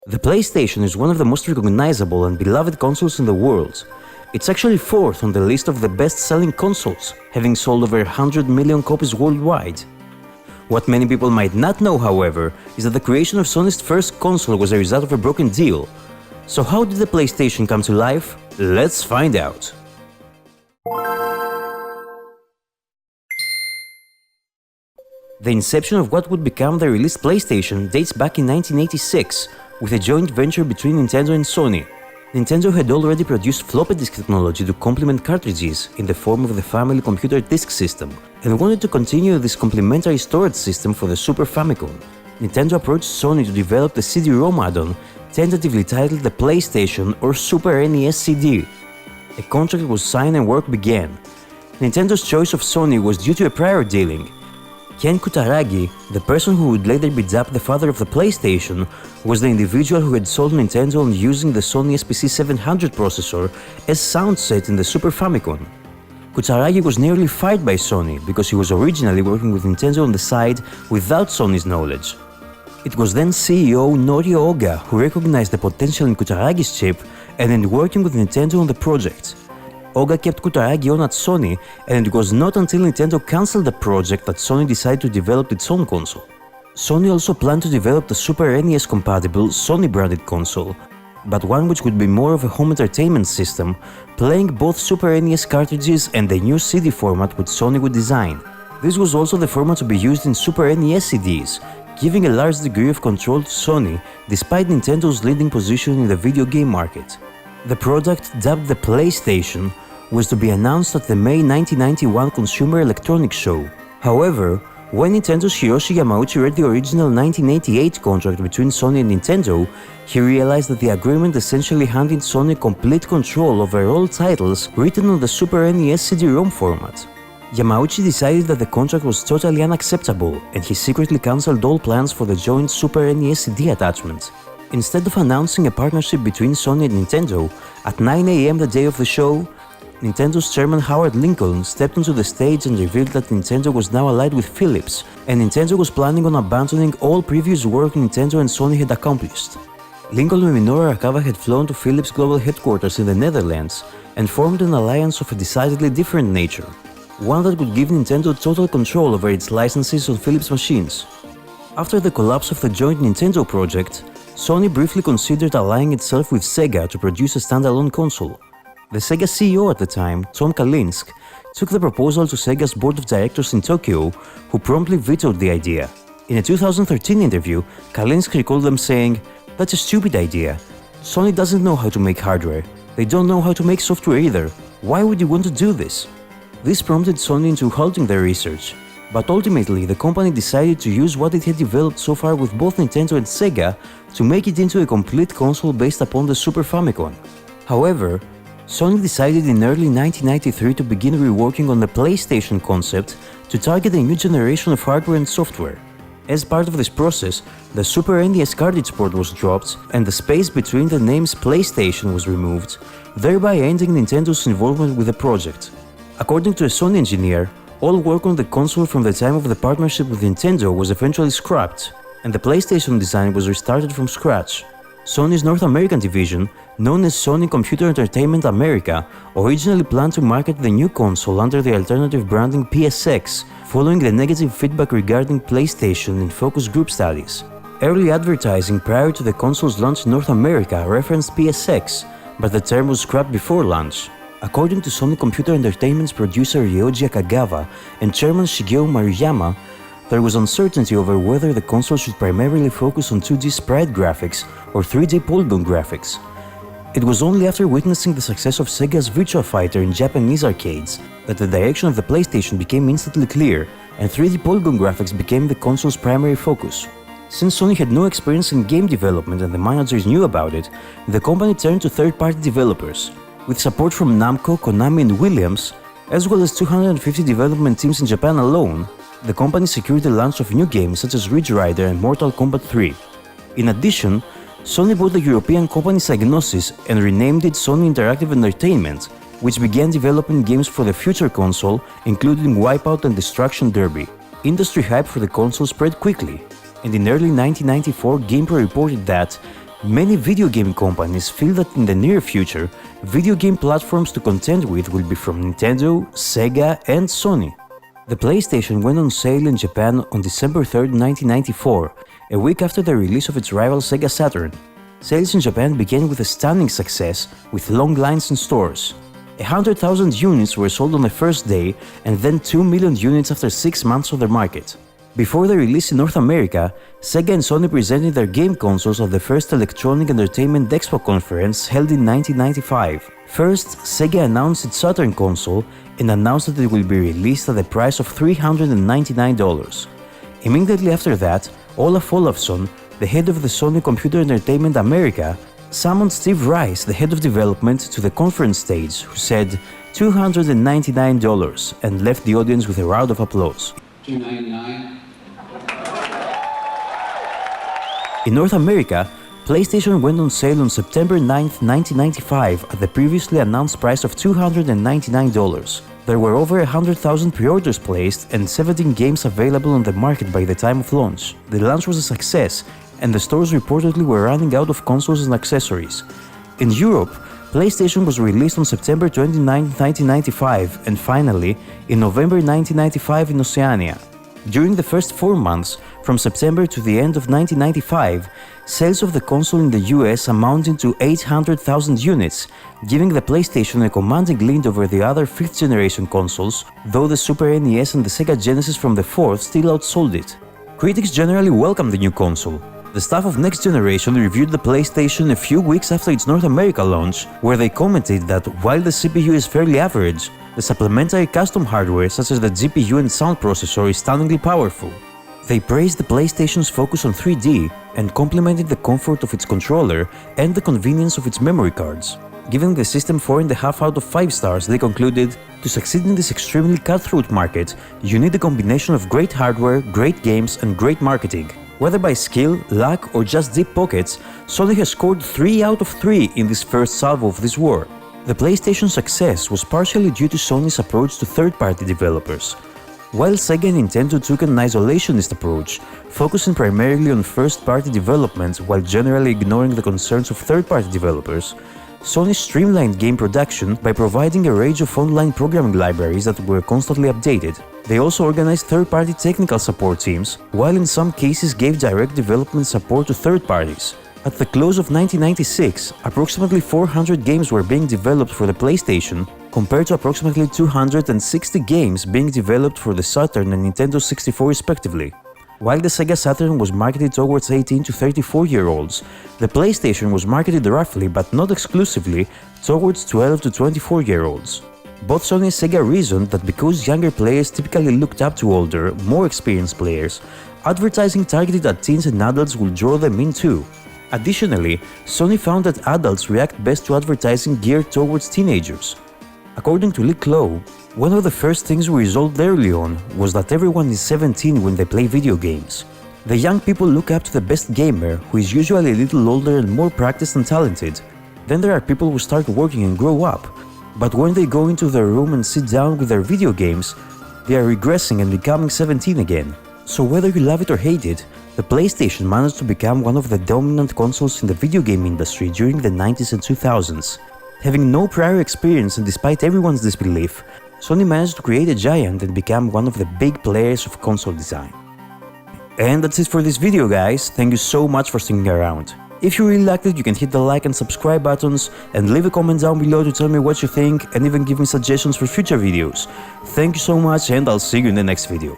The PlayStation is one of the most recognizable and beloved consoles in the world. It's actually fourth on the list of the best-selling consoles, having sold over 100 million copies worldwide. What many people might not know, however, is that the creation of Sony's first console was a result of a broken deal. So how did the PlayStation come to life? Let's find out. The inception of what would become the released PlayStation dates back in 1986, with a joint venture between Nintendo and Sony. Nintendo had already produced floppy disk technology to complement cartridges in the form of the family computer disk system, and wanted to continue this complementary storage system for the Super Famicom. Nintendo approached Sony to develop the CD-ROM add-on, tentatively titled the PlayStation or Super NES-CD. A contract was signed and work began. Nintendo's choice of Sony was due to a prior dealing. Ken Kutaragi, the person who would later be dubbed the father of the PlayStation, was the individual who had sold Nintendo on using the Sony SPC 700 processor as soundset in the Super Famicom. Kutaragi was nearly fired by Sony because he was originally working with Nintendo on the side without Sony's knowledge. It was then CEO Norio Oga who recognized the potential in Kutaragi's chip and ended working with Nintendo on the project. Oga kept Kutaragi on at Sony, and it was not until Nintendo cancelled the project that Sony decided to develop its own console. Sony also planned to develop the Super NES-compatible Sony-branded console, but one which would be more of a home entertainment system, playing both Super NES cartridges and the new CD format which Sony would design. This was also the format to be used in Super NES CDs, giving a large degree of control to Sony despite Nintendo's leading position in the video game market. The product, dubbed the PlayStation, was to be announced at the May 1991 Consumer Electronics Show. However, when Nintendo's Hiroshi Yamauchi read the original 1988 contract between Sony and Nintendo, he realized that the agreement essentially handed Sony complete control over all titles written on the Super NES CD-ROM format. Yamauchi decided that the contract was totally unacceptable, and he secretly cancelled all plans for the joint Super NES CD attachment. Instead of announcing a partnership between Sony and Nintendo, at 9 AM the day of the show, Nintendo's chairman Howard Lincoln stepped onto the stage and revealed that Nintendo was now allied with Philips, and Nintendo was planning on abandoning all previous work Nintendo and Sony had accomplished. Lincoln and Minoru Arakawa had flown to Philips' global headquarters in the Netherlands and formed an alliance of a decidedly different nature, one that would give Nintendo total control over its licenses on Philips machines. After the collapse of the joint Nintendo project, Sony briefly considered allying itself with Sega to produce a standalone console. The Sega CEO at the time, Tom Kalinske, took the proposal to Sega's board of directors in Tokyo, who promptly vetoed the idea. In a 2013 interview, Kalinske recalled them saying, "That's a stupid idea. Sony doesn't know how to make hardware. They don't know how to make software either. Why would you want to do this?" This prompted Sony into halting their research, but ultimately the company decided to use what it had developed so far with both Nintendo and Sega to make it into a complete console based upon the Super Famicom. However, Sony decided in early 1993 to begin reworking on the PlayStation concept to target a new generation of hardware and software. As part of this process, the Super NES cartridge port was dropped and the space between the names PlayStation was removed, thereby ending Nintendo's involvement with the project. According to a Sony engineer, all work on the console from the time of the partnership with Nintendo was eventually scrapped, and the PlayStation design was restarted from scratch. Sony's North American division, known as Sony Computer Entertainment America, originally planned to market the new console under the alternative branding PSX, following the negative feedback regarding PlayStation in focus group studies. Early advertising prior to the console's launch in North America referenced PSX, but the term was scrapped before launch. According to Sony Computer Entertainment's producer Ryoji Akagawa and chairman Shigeo Maruyama, there was uncertainty over whether the console should primarily focus on 2D sprite graphics or 3D polygon graphics. It was only after witnessing the success of Sega's Virtua Fighter in Japanese arcades that the direction of the PlayStation became instantly clear, and 3D polygon graphics became the console's primary focus. Since Sony had no experience in game development and the managers knew about it, the company turned to third-party developers. With support from Namco, Konami and Williams, as well as 250 development teams in Japan alone, the company secured the launch of new games such as Ridge Rider and Mortal Kombat 3. In addition, Sony bought the European company Psygnosis and renamed it Sony Interactive Entertainment, which began developing games for the future console, including Wipeout and Destruction Derby. Industry hype for the console spread quickly, and in early 1994 GamePro reported that Many video game companies feel that in the near future, video game platforms to contend with will be from Nintendo, Sega, and Sony. The PlayStation went on sale in Japan on December 3, 1994, a week after the release of its rival Sega Saturn. Sales in Japan began with a stunning success, with long lines in stores. 100,000 units were sold on the first day, and then 2 million units after 6 months on the market. Before the release in North America, Sega and Sony presented their game consoles at the first Electronic Entertainment Expo conference held in 1995. First, Sega announced its Saturn console and announced that it will be released at the price of $399. Immediately after that, Olaf Olafsson, the head of the Sony Computer Entertainment America, summoned Steve Rice, the head of development, to the conference stage, who said $299 and left the audience with a round of applause. $299. In North America, PlayStation went on sale on September 9, 1995 at the previously announced price of $299. There were over 100,000 pre-orders placed and 17 games available on the market by the time of launch. The launch was a success, and the stores reportedly were running out of consoles and accessories. In Europe, PlayStation was released on September 29, 1995, and finally, in November 1995 in Oceania. During the first 4 months, from September to the end of 1995, sales of the console in the US amounted to 800,000 units, giving the PlayStation a commanding lead over the other 5th generation consoles, though the Super NES and the Sega Genesis from the 4th still outsold it. Critics generally welcomed the new console. The staff of Next Generation reviewed the PlayStation a few weeks after its North America launch, where they commented that while the CPU is fairly average, the supplementary custom hardware such as the GPU and sound processor is stunningly powerful. They praised the PlayStation's focus on 3D and complimented the comfort of its controller and the convenience of its memory cards. Giving the system 4.5 out of 5 stars, they concluded, "To succeed in this extremely cutthroat market, you need a combination of great hardware, great games, and great marketing. Whether by skill, luck, or just deep pockets, Sony has scored 3 out of 3 in this first salvo of this war." The PlayStation's success was partially due to Sony's approach to third-party developers. While Sega and Nintendo took an isolationist approach, focusing primarily on first-party development while generally ignoring the concerns of third-party developers, Sony streamlined game production by providing a range of online programming libraries that were constantly updated. They also organized third-party technical support teams, while in some cases gave direct development support to third parties. At the close of 1996, approximately 400 games were being developed for the PlayStation, compared to approximately 260 games being developed for the Saturn and Nintendo 64 respectively. While the Sega Saturn was marketed towards 18 to 34-year-olds, the PlayStation was marketed roughly, but not exclusively, towards 12 to 24-year-olds. Both Sony and Sega reasoned that because younger players typically looked up to older, more experienced players, advertising targeted at teens and adults would draw them in too. Additionally, Sony found that adults react best to advertising geared towards teenagers. According to Lee Clow, one of the first things we resolved early on was that everyone is 17 when they play video games. The young people look up to the best gamer, who is usually a little older and more practiced and talented. Then there are people who start working and grow up, but when they go into their room and sit down with their video games, they are regressing and becoming 17 again. So whether you love it or hate it, the PlayStation managed to become one of the dominant consoles in the video game industry during the 90s and 2000s. Having no prior experience and despite everyone's disbelief, Sony managed to create a giant and become one of the big players of console design. And that's it for this video, guys. Thank you so much for sticking around. If you really liked it, you can hit the like and subscribe buttons and leave a comment down below to tell me what you think and even give me suggestions for future videos. Thank you so much, and I'll see you in the next video.